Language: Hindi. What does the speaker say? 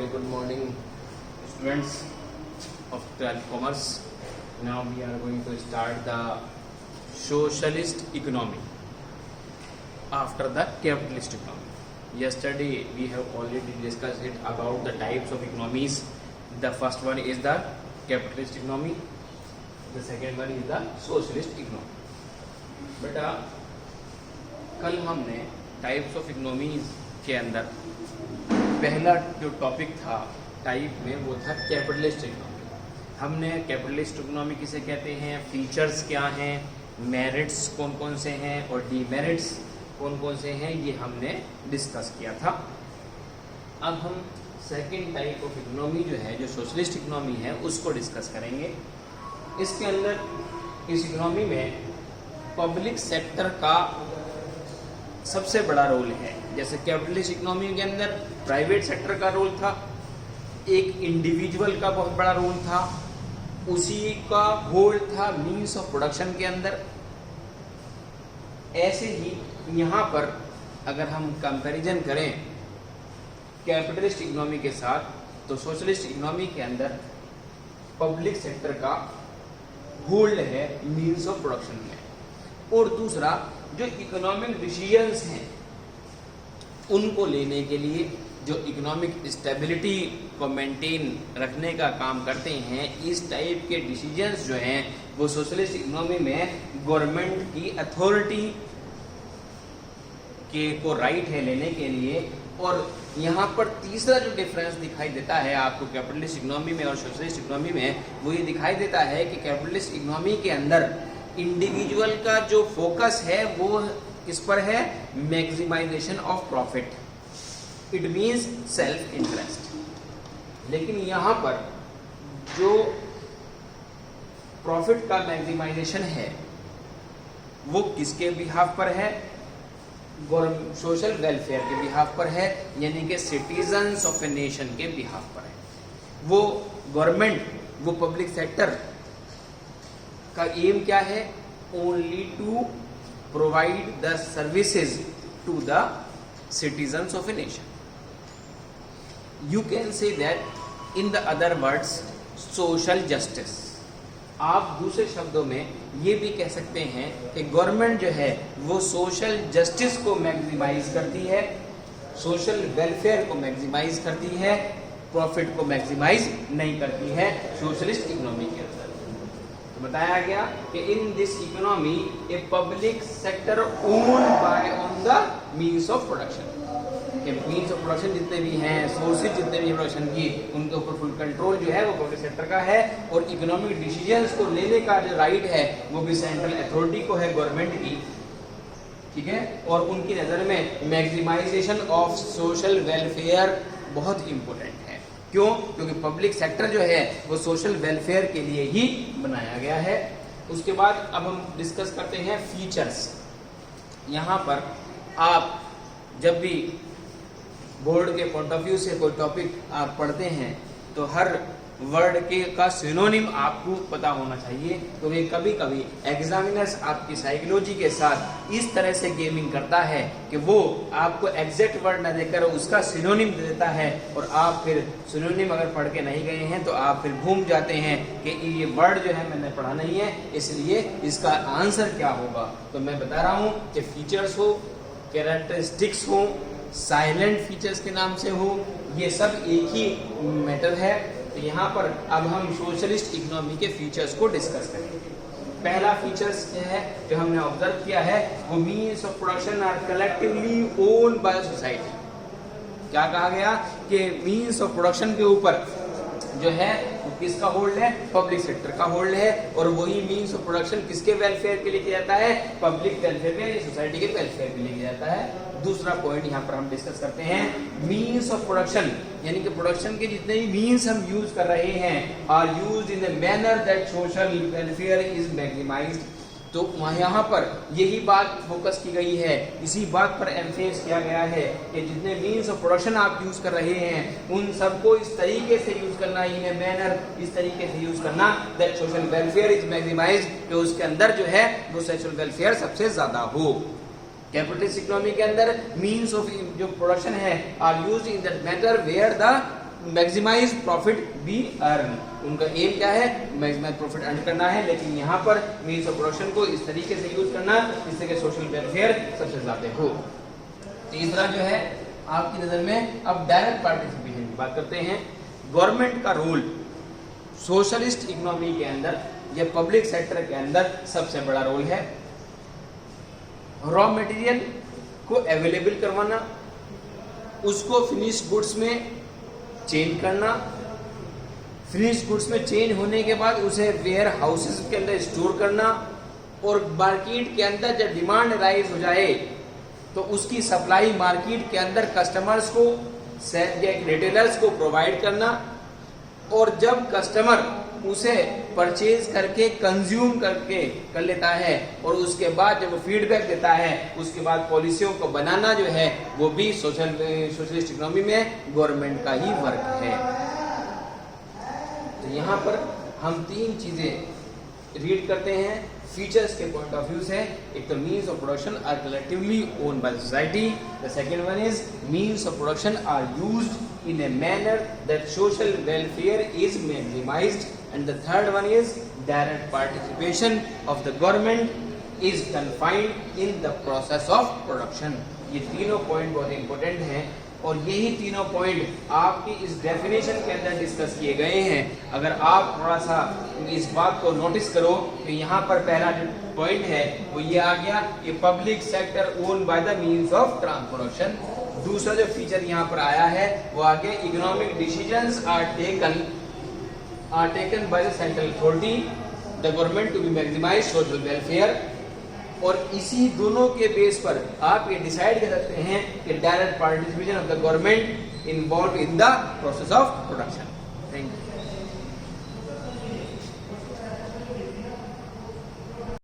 Very good morning, students of 12th Commerce. Now we are going to start the socialist economy after the capitalist economy. Yesterday we have already discussed it about the types of economies. The first one is the capitalist economy. The second one is the socialist economy. बेटा कल हमने टाइप्स ऑफ इकोनॉमीज के अंदर पहला जो टॉपिक था टाइप में वो था कैपिटलिस्ट इकोनॉमी। हमने कैपिटलिस्ट इकोनॉमी किसे कहते हैं, फीचर्स क्या हैं, मेरिट्स कौन कौन से हैं और डीमेरिट्स कौन कौन से हैं, ये हमने डिस्कस किया था। अब हम सेकंड टाइप ऑफ इकोनॉमी जो है, जो सोशलिस्ट इकोनॉमी है, उसको डिस्कस करेंगे। इसके अंदर इस इकोनॉमी में पब्लिक सेक्टर का सबसे बड़ा रोल है। जैसे कैपिटलिस्ट इकोनॉमी के अंदर प्राइवेट सेक्टर का रोल था, एक इंडिविजुअल का बहुत बड़ा रोल था, उसी का होल्ड था मीन्स ऑफ प्रोडक्शन के अंदर। ऐसे ही यहाँ पर अगर हम कंपैरिजन करें कैपिटलिस्ट इकोनॉमी के साथ, तो सोशलिस्ट इकोनॉमी के अंदर पब्लिक सेक्टर का होल्ड है मीन्स ऑफ प्रोडक्शन में। और दूसरा, जो इकोनॉमिक डिसीजंस हैं उनको लेने के लिए, जो इकोनॉमिक स्टेबिलिटी को मेंटेन रखने का काम करते हैं, इस टाइप के डिसीजंस जो हैं वो सोशलिस्ट इकोनॉमी में गवर्नमेंट की अथॉरिटी के को राइट है लेने के लिए। और यहाँ पर तीसरा जो डिफरेंस दिखाई देता है आपको कैपिटलिस्ट इकोनॉमी में और सोशलिस्ट इकोनॉमी में, वो ये दिखाई देता है कि कैपिटलिस्ट इकोनॉमी के अंदर इंडिविजुअल का जो फोकस है वो किस पर है, maximisation of profit, it means self interest. लेकिन यहाँ पर जो प्रॉफिट का मैक्सिमाइजेशन है वो किसके बिहाफ पर है, सोशल वेलफेयर के बिहाफ पर है, यानी कि सिटीजन्स ऑफ ए नेशन के बिहाफ पर है। वो गवर्नमेंट, वो पब्लिक सेक्टर का एम क्या है, only to provide the services to the citizens of a nation. You can say that in the other words social justice. आप दूसरे शब्दों में ये भी कह सकते हैं कि गवर्नमेंट जो है वो सोशल जस्टिस को मैक्सिमाइज करती है, सोशल वेलफेयर को मैक्सिमाइज करती है, प्रॉफिट को मैक्सिमाइज नहीं करती है सोशलिस्ट इकोनॉमी के अंदर। तो बताया गया कि in this economy a public sector own by on the means of production. Means of production जितने भी हैं, सोर्सेज जितने भी प्रोडक्शन की, उनके ऊपर फुल कंट्रोल जो है वो पब्लिक सेक्टर का है। और इकोनॉमिक डिसीजंस को लेने का जो राइट है वो भी सेंट्रल अथॉरिटी को है, गवर्नमेंट की, ठीक है। और उनकी नज़र में मैक्सिमाइजेशन ऑफ सोशल वेलफेयर बहुत इंपॉर्टेंट है। क्यों? क्योंकि पब्लिक सेक्टर जो है वो सोशल वेलफेयर के लिए ही बनाया गया है। उसके बाद अब हम डिस्कस करते हैं फीचर्स। यहाँ पर आप जब भी बोर्ड के पॉइंट ऑफ व्यू से कोई टॉपिक आप पढ़ते हैं तो हर वर्ड के का सिनोनिम आपको पता होना चाहिए, क्योंकि कभी कभी एग्जामिनर्स आपकी साइकोलॉजी के साथ इस तरह से गेमिंग करता है कि वो आपको एग्जैक्ट वर्ड न देकर उसका सिनोनिम दे देता है, और आप फिर सिनोनिम अगर पढ़ के नहीं गए हैं तो आप फिर भूल जाते हैं कि ये वर्ड जो है मैंने पढ़ा नहीं है, इसलिए इसका आंसर क्या होगा। तो मैं बता रहा हूँ कि फीचर्स हो, कैरेक्टरिस्टिक्स हो, साइलेंट फीचर्स के नाम से हो, ये सब एक ही मैटर है। तो यहाँ पर अब हम सोशलिस्ट इकोनॉमी के फीचर्स को डिस्कस करेंगे। पहला फीचर्स क्या है जो हमने ऑब्जर्व किया है, वो means of production are collectively owned by society. क्या कहा गया कि मीन्स ऑफ प्रोडक्शन के ऊपर जो है वो किसका होल्ड है, पब्लिक सेक्टर का होल्ड है। और वही मीन्स ऑफ प्रोडक्शन किसके वेलफेयर के लिए किया जाता है, पब्लिक वेलफेयर में, सोसाइटी के वेलफेयर के लिए किया जाता है। दूसरा पॉइंट यहाँ पर हम डिस्कस करते हैं, मीन्स ऑफ प्रोडक्शन, यानी कि प्रोडक्शन के जितने भी मीन्स हम यूज कर रहे हैं are used in the manner that social welfare is maximised. तो यहाँ पर यही बात फोकस की गई है, इसी बात पर एम्फेस किया गया है कि जितने मीन्स ऑफ प्रोडक्शन आप यूज कर रहे हैं उन सबको इस तरीके से यूज करना, इन ए मैनर, इस तरीके से यूज करना that social welfare is maximised, कि उसके अंदर जो है वो सोशल वेलफेयर सबसे ज्यादा हो। कैपिटलिस्ट इकोनॉमी के अंदर मीन्स ऑफ जो प्रोडक्शन है are used in that matter where the maximise profit be earn, उनका एम क्या है, मैक्सिमाइज प्रॉफिट अर्न करना है, लेकिन यहाँ पर मीन्स ऑफ प्रोडक्शन को इस तरीके से यूज करना जिससे कि सोशल वेलफेयर सबसे ज्यादा हो। तीसरा जो है आपकी नजर में, अब डायरेक्ट पार्टिसिपेशन की बात करते हैं। गवर्नमेंट का रोल सोशलिस्ट इकोनॉमी के अंदर या पब्लिक सेक्टर के अंदर सबसे बड़ा रोल है। रॉ मटेरियल को अवेलेबल करवाना, उसको फिनिश गुड्स में चेंज करना, फिनिश गुड्स में चेंज होने के बाद उसे वेयर हाउसेस के अंदर स्टोर करना, और मार्केट के अंदर जब डिमांड राइज हो जाए तो उसकी सप्लाई मार्केट के अंदर कस्टमर्स को या रिटेलर्स को प्रोवाइड करना, और जब कस्टमर उसे परचेज करके कंज्यूम कर लेता है और उसके बाद जब वो फीडबैक देता है, उसके बाद पॉलिसियों को बनाना जो है वो भी सोशलिस्ट इकोनॉमी में गवर्नमेंट का ही वर्क है। तो यहाँ पर हम तीन चीजें रीड करते हैं फीचर्स के पॉइंट ऑफ व्यू से। एक तो means of production are collectively owned by society, the second one is means of production are used in a manner that social welfare is maximized, and the third one is direct participation of the government is confined in the process of production। ये तीनों पॉइंट बहुत इंपॉर्टेंट हैं और यही तीनों पॉइंट आपकी इस डेफिनेशन के अंदर डिस्कस किए गए हैं। अगर आप थोड़ा सा इस बात को नोटिस करो तो यहाँ पर पहला जो पॉइंट है वो ये आ गया कि public sector own by the means of ट्रांसप्रोडक्शन। दूसरा जो फीचर यहाँ पर आया है वो आ गया economic decisions are taken by the central authority the government to be maximise social welfare. और इसी दोनों के बेस पर आप ये डिसाइड कर सकते हैं कि direct participation of the government involve in the process of production. Thank you.